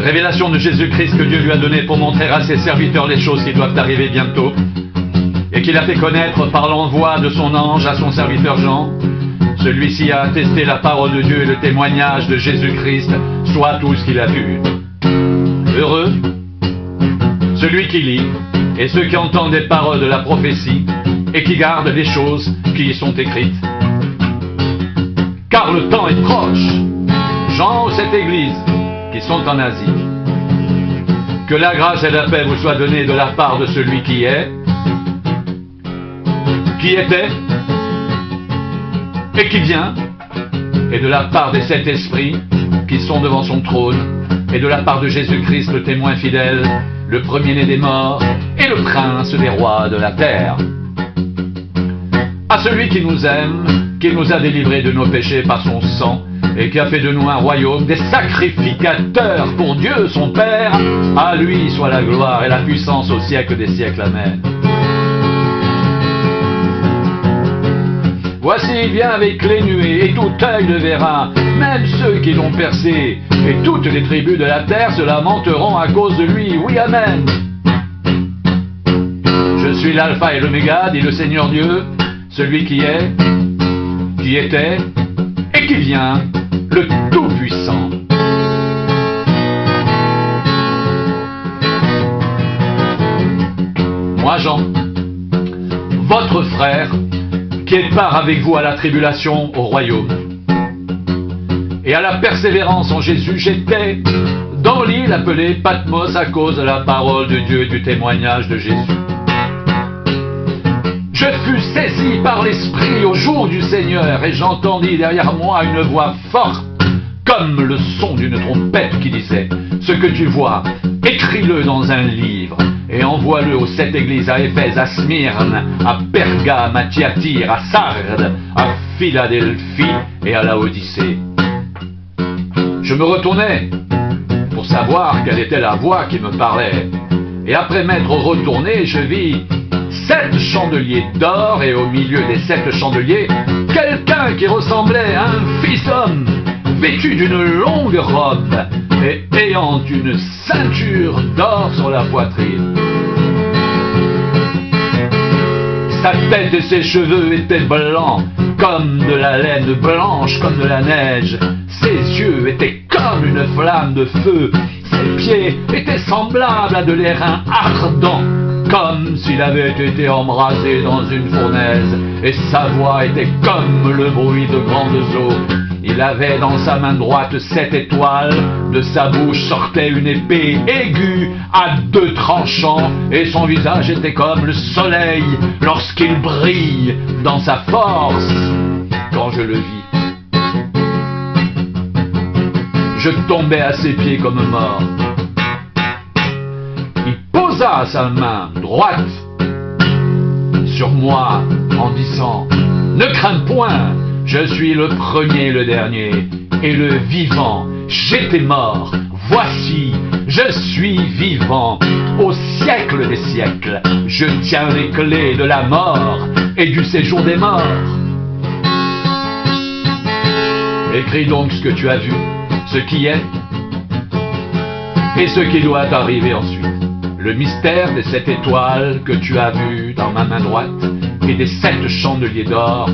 Révélation de Jésus-Christ que Dieu lui a donnée pour montrer à ses serviteurs les choses qui doivent arriver bientôt, et qu'il a fait connaître par l'envoi de son ange à son serviteur Jean. Celui-ci a attesté la parole de Dieu et le témoignage de Jésus-Christ, soit tout ce qu'il a vu. Heureux celui qui lit et ceux qui entendent les paroles de la prophétie et qui gardent les choses qui y sont écrites. Car le temps est proche. Jean aux 7 églises qui sont en Asie. Que la grâce et la paix vous soient données de la part de celui qui est, qui était et qui vient, et de la part des 7 esprits qui sont devant son trône, et de la part de Jésus-Christ, le témoin fidèle, le premier-né des morts, et le prince des rois de la terre. À celui qui nous aime, qui nous a délivrés de nos péchés par son sang, et qui a fait de nous un royaume, des sacrificateurs pour Dieu son Père, à lui soit la gloire et la puissance au siècle des siècles. Amen. Voici, il vient avec les nuées, et tout œil le verra, même ceux qui l'ont percé, et toutes les tribus de la terre se lamenteront à cause de lui. Oui, Amen. Je suis l'alpha et l'oméga, dit le Seigneur Dieu, celui qui est, qui était, et qui vient, le Tout-Puissant. Moi, Jean, votre frère, qui est part avec vous à la tribulation au royaume, et à la persévérance en Jésus, j'étais dans l'île appelée Patmos à cause de la parole de Dieu et du témoignage de Jésus. Je fus saisi par l'Esprit au jour du Seigneur, et j'entendis derrière moi une voix forte, comme le son d'une trompette qui disait, « Ce que tu vois, écris-le dans un livre, et envoie-le aux 7 églises, à Éphèse, à Smyrne, à Pergame, à Thyatire, à Sardes, à Philadelphie et à Laodicée. » Je me retournai pour savoir quelle était la voix qui me parlait, et après m'être retourné, je vis 7 chandeliers d'or, et au milieu des 7 chandeliers, quelqu'un qui ressemblait à un fils d'homme, vêtu d'une longue robe, et ayant une ceinture d'or sur la poitrine. Sa tête et ses cheveux étaient blancs, comme de la laine blanche, comme de la neige. Ses yeux étaient comme une flamme de feu. Ses pieds étaient semblables à de l'airain ardent, comme s'il avait été embrasé dans une fournaise. Et sa voix était comme le bruit de grandes eaux. Il avait dans sa main droite 7 étoiles, de sa bouche sortait une épée aiguë à 2 tranchants, et son visage était comme le soleil lorsqu'il brille dans sa force. Quand je le vis, je tombai à ses pieds comme mort. Il posa sa main droite sur moi en disant, « Ne crains point, je suis le premier et le dernier, et le vivant. J'étais mort, voici, je suis vivant. Au siècle des siècles, je tiens les clés de la mort et du séjour des morts. Écris donc ce que tu as vu, ce qui est, et ce qui doit arriver ensuite. Le mystère des 7 étoiles que tu as vues dans ma main droite, et des 7 chandeliers d'or.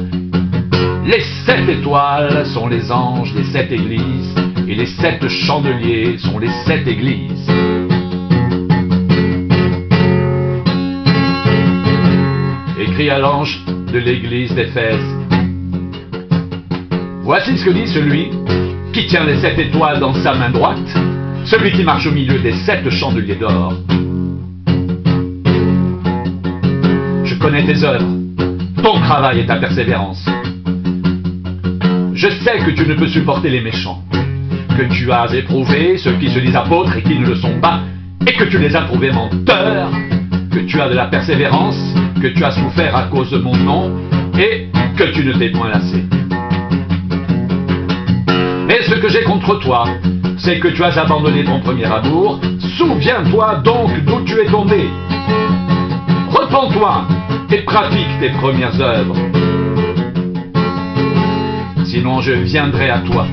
Les 7 étoiles sont les anges des 7 églises, et les 7 chandeliers sont les 7 églises. Écrit à l'ange de l'église d'Éphèse. Voici ce que dit celui qui tient les 7 étoiles dans sa main droite, celui qui marche au milieu des 7 chandeliers d'or. Je connais tes œuvres, ton travail et ta persévérance. Je sais que tu ne peux supporter les méchants, que tu as éprouvé ceux qui se disent apôtres et qui ne le sont pas, et que tu les as trouvés menteurs, que tu as de la persévérance, que tu as souffert à cause de mon nom, et que tu ne t'es point lassé. Mais ce que j'ai contre toi, c'est que tu as abandonné ton premier amour. Souviens-toi donc d'où tu es tombé. Repens-toi et pratique tes premières œuvres. Sinon je viendrai à toi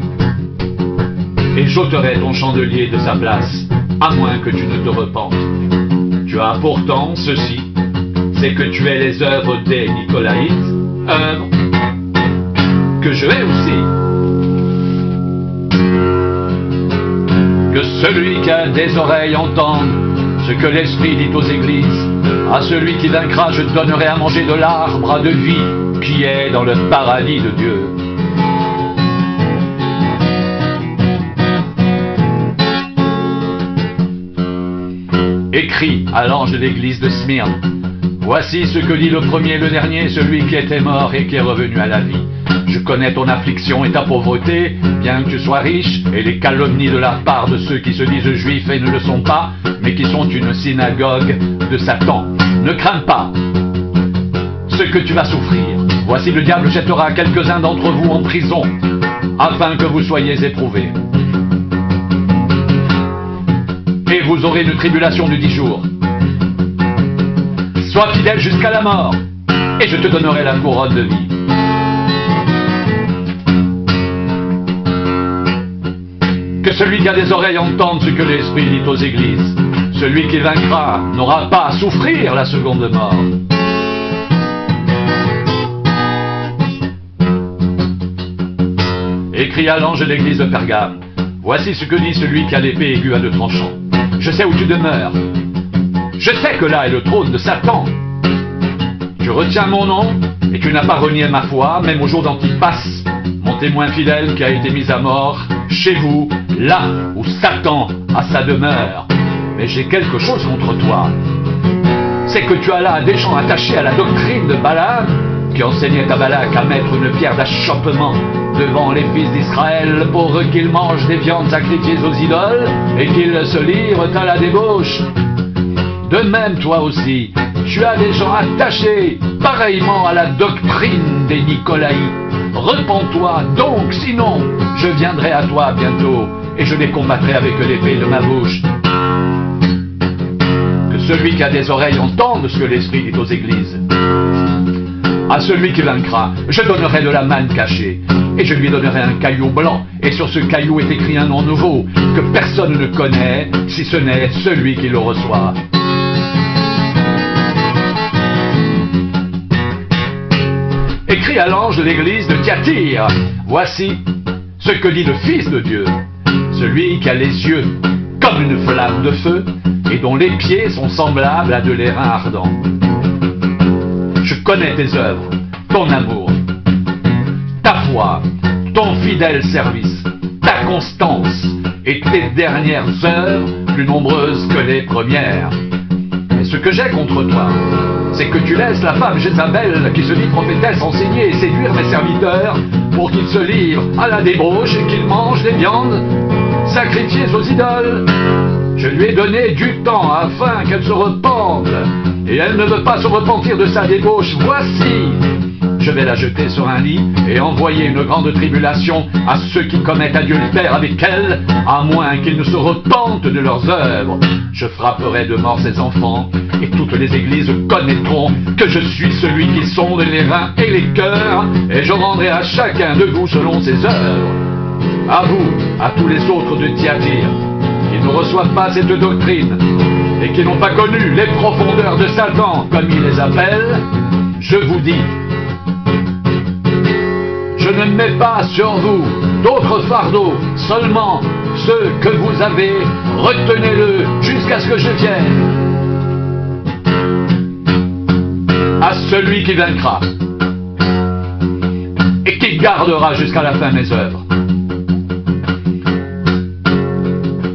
et j'ôterai ton chandelier de sa place à moins que tu ne te repentes. Tu as pourtant ceci, c'est que tu es les œuvres des Nicolaïtes, œuvres que je hais aussi. Que celui qui a des oreilles entende ce que l'Esprit dit aux églises. À celui qui vaincra, je donnerai à manger de l'arbre de vie qui est dans le paradis de Dieu. Écrit à l'ange de l'église de Smyrne. Voici ce que dit le premier et le dernier, celui qui était mort et qui est revenu à la vie. Je connais ton affliction et ta pauvreté, bien que tu sois riche, et les calomnies de la part de ceux qui se disent juifs et ne le sont pas, mais qui sont une synagogue de Satan. Ne crains pas ce que tu vas souffrir. Voici le diable jettera quelques-uns d'entre vous en prison, afin que vous soyez éprouvés. Et vous aurez une tribulation de 10 jours. Sois fidèle jusqu'à la mort, et je te donnerai la couronne de vie. Que celui qui a des oreilles entende ce que l'Esprit dit aux églises. Celui qui vaincra n'aura pas à souffrir la seconde mort. Écrit à l'ange de l'église de Pergame. Voici ce que dit celui qui a l'épée aiguë à 2 tranchants. Je sais où tu demeures. Je sais que là est le trône de Satan. Tu retiens mon nom et tu n'as pas renié ma foi, même au jour d'Antipas, mon témoin fidèle qui a été mis à mort chez vous, là où Satan a sa demeure. Mais j'ai quelque chose contre toi. C'est que tu as là des gens attachés à la doctrine de Balaam, qui enseignait à Balak à mettre une pierre d'achoppement devant les fils d'Israël pour qu'ils mangent des viandes sacrifiées aux idoles et qu'ils se livrent à la débauche. De même, toi aussi, tu as des gens attachés pareillement à la doctrine des Nicolaïtes. Repens-toi donc, sinon je viendrai à toi bientôt et je les combattrai avec l'épée de ma bouche. Que celui qui a des oreilles entende ce que l'Esprit dit aux églises. À celui qui vaincra, je donnerai de la manne cachée, et je lui donnerai un caillou blanc, et sur ce caillou est écrit un nom nouveau, que personne ne connaît, si ce n'est celui qui le reçoit. Écrit à l'ange de l'église de Thyatire, voici ce que dit le Fils de Dieu, celui qui a les yeux comme une flamme de feu, et dont les pieds sont semblables à de l'airain ardent. Je connais tes œuvres, ton amour, ta foi, ton fidèle service, ta constance et tes dernières heures plus nombreuses que les premières. Mais ce que j'ai contre toi, c'est que tu laisses la femme Jézabel qui se dit prophétesse enseigner et séduire mes serviteurs pour qu'ils se livrent à la débauche et qu'ils mangent des viandes sacrifiées aux idoles. Je lui ai donné du temps afin qu'elle se repente, et elle ne veut pas se repentir de sa débauche. Voici, je vais la jeter sur un lit et envoyer une grande tribulation à ceux qui commettent adultère avec elle, à moins qu'ils ne se repentent de leurs œuvres. Je frapperai de mort ses enfants, et toutes les églises connaîtront que je suis celui qui sonde les reins et les cœurs, et je rendrai à chacun de vous selon ses œuvres. À vous, à tous les autres de Thyatire, qui ne reçoivent pas cette doctrine, et qui n'ont pas connu les profondeurs de Satan, comme il les appelle, je vous dis, je ne mets pas sur vous d'autres fardeaux, seulement ceux que vous avez, retenez-le jusqu'à ce que je vienne. À celui qui vaincra, et qui gardera jusqu'à la fin mes œuvres.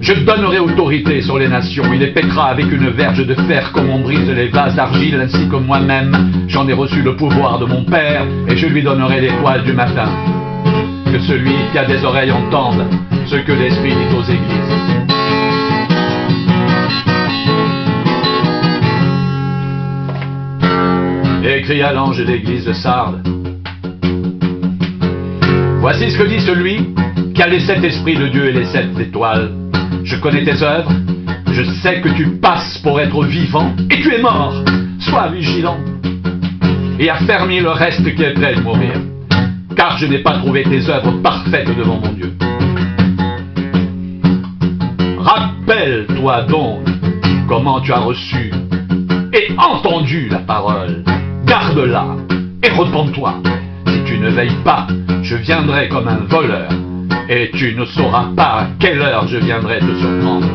Je donnerai autorité sur les nations, il les pètera avec une verge de fer comme on brise les vases d'argile, ainsi que moi-même, j'en ai reçu le pouvoir de mon Père, et je lui donnerai l'étoile du matin. Que celui qui a des oreilles entende ce que l'Esprit dit aux églises. Écrit à l'ange de l'église de Sardes. Voici ce que dit celui qui a les 7 esprits de Dieu et les 7 étoiles. Je connais tes œuvres, je sais que tu passes pour être vivant et tu es mort. Sois vigilant et affermis le reste qui est prêt de mourir, car je n'ai pas trouvé tes œuvres parfaites devant mon Dieu. rappelle-toi donc comment tu as reçu et entendu la parole. Garde-la et repens-toi. Si tu ne veilles pas, je viendrai comme un voleur, et tu ne sauras pas à quelle heure je viendrai te surprendre.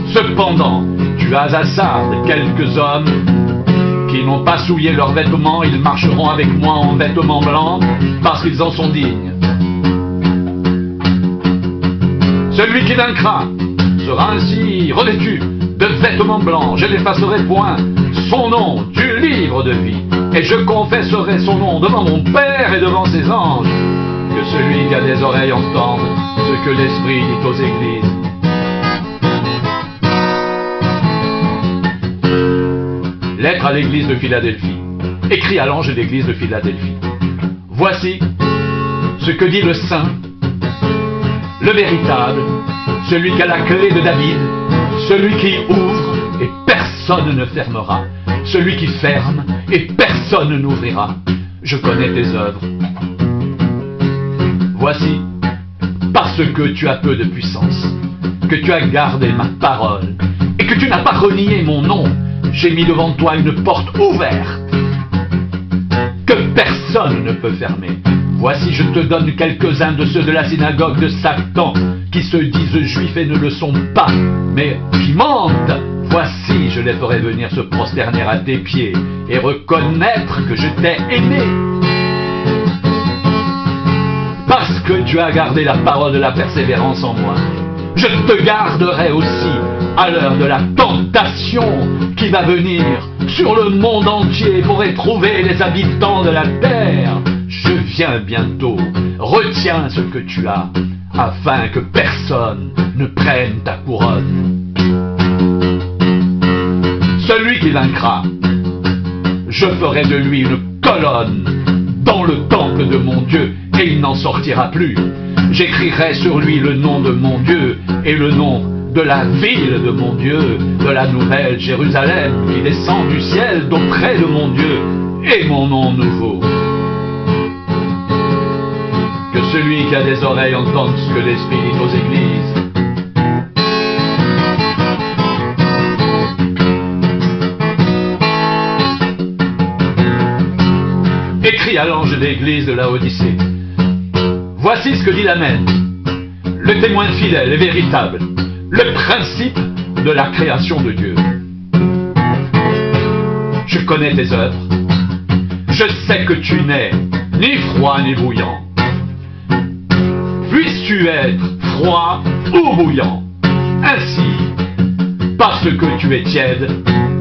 Cependant, tu as à Sardes quelques hommes qui n'ont pas souillé leurs vêtements, ils marcheront avec moi en vêtements blancs, parce qu'ils en sont dignes. Celui qui vaincra sera ainsi revêtu de vêtements blancs. Je n'effacerai point son nom du livre de vie, et je confesserai son nom devant mon Père et devant ses anges. Que celui qui a des oreilles entende ce que l'Esprit dit aux églises. Lettre à l'église de Philadelphie. Écrit à l'ange de l'église de Philadelphie. Voici ce que dit le saint, le véritable, celui qui a la clé de David, celui qui ouvre et personne ne fermera, celui qui ferme et personne n'ouvrira. Je connais tes œuvres. Voici, parce que tu as peu de puissance, que tu as gardé ma parole et que tu n'as pas renié mon nom, j'ai mis devant toi une porte ouverte que personne ne peut fermer. Voici, je te donne quelques-uns de ceux de la synagogue de Satan qui se disent juifs et ne le sont pas, mais qui mentent. Voici, je les ferai venir se prosterner à tes pieds et reconnaître que je t'ai aimé. Parce que tu as gardé la parole de la persévérance en moi, je te garderai aussi à l'heure de la tentation qui va venir sur le monde entier pour éprouver les habitants de la terre. Je viens bientôt, retiens ce que tu as, afin que personne ne prenne ta couronne. Celui qui vaincra, je ferai de lui une colonne dans le temple de mon Dieu, et il n'en sortira plus. J'écrirai sur lui le nom de mon Dieu et le nom de la ville de mon Dieu, de la nouvelle Jérusalem qui descend du ciel d'auprès de mon Dieu, et mon nom nouveau. Que celui qui a des oreilles entende ce que l'Esprit dit aux églises. Écrit à l'ange de l'église de Laodicée. Voici ce que dit l'Amen, le témoin fidèle et véritable, le principe de la création de Dieu. Je connais tes œuvres, je sais que tu n'es ni froid ni bouillant. Puisses-tu être froid ou bouillant, ainsi, parce que tu es tiède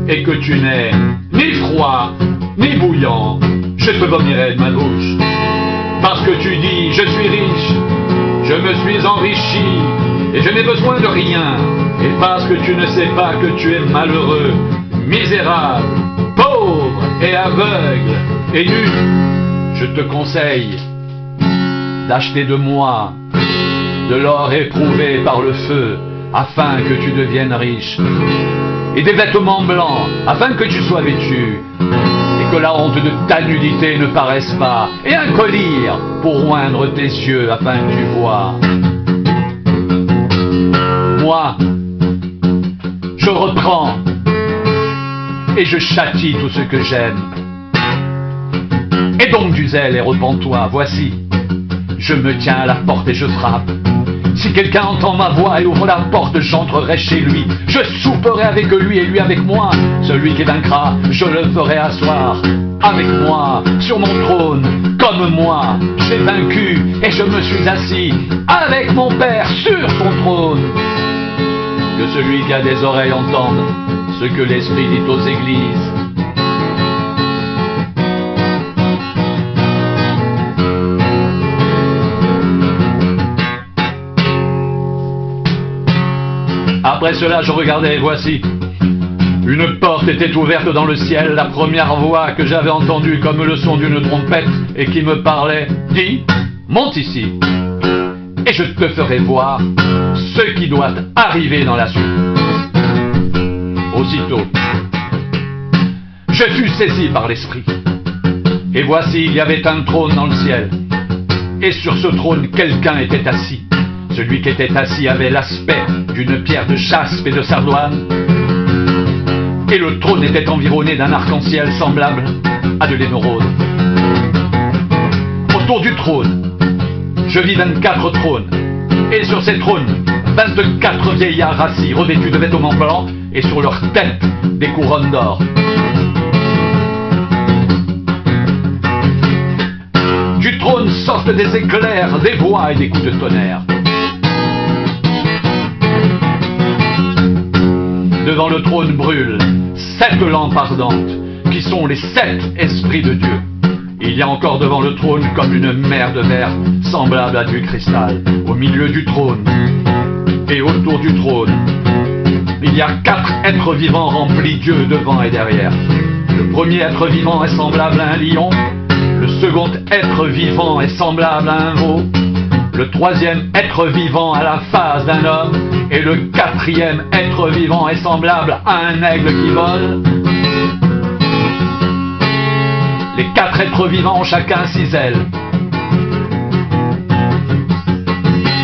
et que tu n'es ni froid ni bouillant, je te vomirai de ma bouche. Parce que tu dis, je suis riche, je me suis enrichi, et je n'ai besoin de rien. Et parce que tu ne sais pas que tu es malheureux, misérable, pauvre et aveugle et nu, je te conseille d'acheter de moi de l'or éprouvé par le feu, afin que tu deviennes riche, et des vêtements blancs, afin que tu sois vêtu, que la honte de ta nudité ne paraisse pas, et un collier pour oindre tes yeux afin que tu vois. Moi, je reprends et je châtie tout ce que j'aime. Et donc du zèle et repens-toi, voici, je me tiens à la porte et je frappe. Si quelqu'un entend ma voix et ouvre la porte, j'entrerai chez lui. Je souperai avec lui et lui avec moi. Celui qui vaincra, je le ferai asseoir avec moi sur mon trône. Comme moi, j'ai vaincu et je me suis assis avec mon Père sur son trône. Que celui qui a des oreilles entende ce que l'Esprit dit aux églises. Après cela, je regardais et voici, une porte était ouverte dans le ciel. La première voix que j'avais entendue comme le son d'une trompette et qui me parlait, dit, monte ici, et je te ferai voir ce qui doit arriver dans la suite. Aussitôt, je fus saisi par l'Esprit, et voici, il y avait un trône dans le ciel, et sur ce trône, quelqu'un était assis. Celui qui était assis avait l'aspect d'une pierre de jaspe et de sardoine, et le trône était environné d'un arc-en-ciel semblable à de l'émeraude. Autour du trône, je vis 24 trônes, et sur ces trônes, 24 vieillards assis, revêtus de vêtements blancs, et sur leurs têtes des couronnes d'or. Du trône sortent des éclairs, des voix et des coups de tonnerre. Devant le trône brûlent 7 lampes ardentes, qui sont les 7 esprits de Dieu. Il y a encore devant le trône comme une mer de verre, semblable à du cristal, au milieu du trône. Et autour du trône, il y a 4 êtres vivants remplis d'yeux devant et derrière. Le premier être vivant est semblable à un lion, le second être vivant est semblable à un veau, le troisième être vivant a la face d'un homme, et le quatrième être vivant est semblable à un aigle qui vole. Les 4 êtres vivants ont chacun 6 ailes.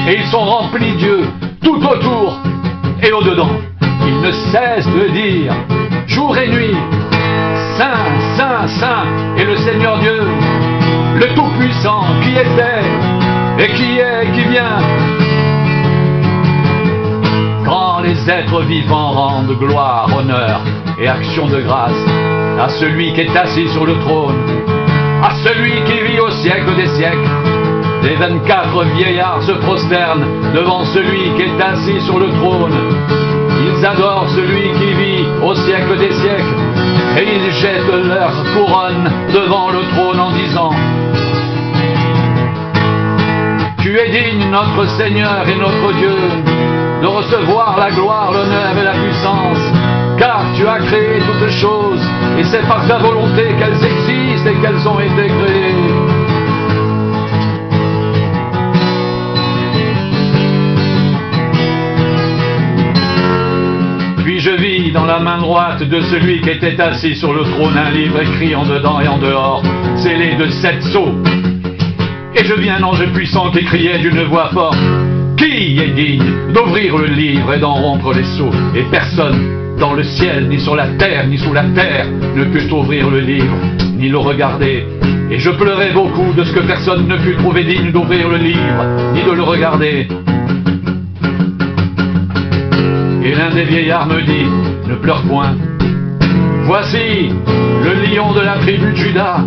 Et ils sont remplis d'yeux tout autour et au-dedans. Ils ne cessent de dire, jour et nuit, Saint, Saint, Saint est le Seigneur Dieu, le Tout-Puissant, qui était, et qui est, et qui vient. Quand les êtres vivants rendent gloire, honneur et action de grâce à celui qui est assis sur le trône, à celui qui vit au siècle des siècles, les 24 vieillards se prosternent devant celui qui est assis sur le trône. Ils adorent celui qui vit au siècle des siècles, et ils jettent leur couronne devant le trône en disant, tu es digne, notre Seigneur et notre Dieu, de recevoir la gloire, l'honneur et la puissance, car tu as créé toutes choses, et c'est par ta volonté qu'elles existent et qu'elles ont été créées. Puis je vis dans la main droite de celui qui était assis sur le trône un livre écrit en dedans et en dehors, scellé de 7 sceaux. Et je vis un ange puissant qui criait d'une voix forte, qui est digne d'ouvrir le livre et d'en rompre les sceaux? Et personne dans le ciel, ni sur la terre, ni sous la terre, ne put ouvrir le livre, ni le regarder. Et je pleurais beaucoup de ce que personne ne put trouver digne d'ouvrir le livre, ni de le regarder. Et l'un des vieillards me dit, ne pleure point. Voici le lion de la tribu de Juda,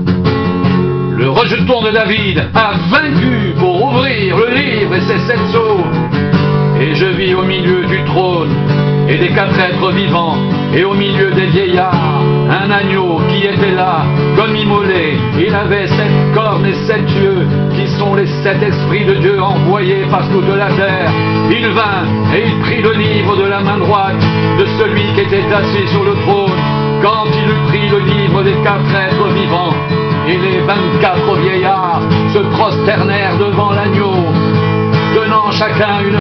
le rejeton de David, a vaincu pour ouvrir le livre et ses 7 sceaux. Et je vis au milieu du trône et des 4 êtres vivants, et au milieu des vieillards, un agneau qui était là, comme immolé. Il avait 7 cornes et 7 yeux, qui sont les 7 esprits de Dieu envoyés par toute la terre. Il vint et il prit le livre de la main droite de celui qui était assis sur le trône. Quand il eut pris le livre des 4 êtres vivants, et les 24 vieillards se prosternèrent devant l'agneau, tenant chacun une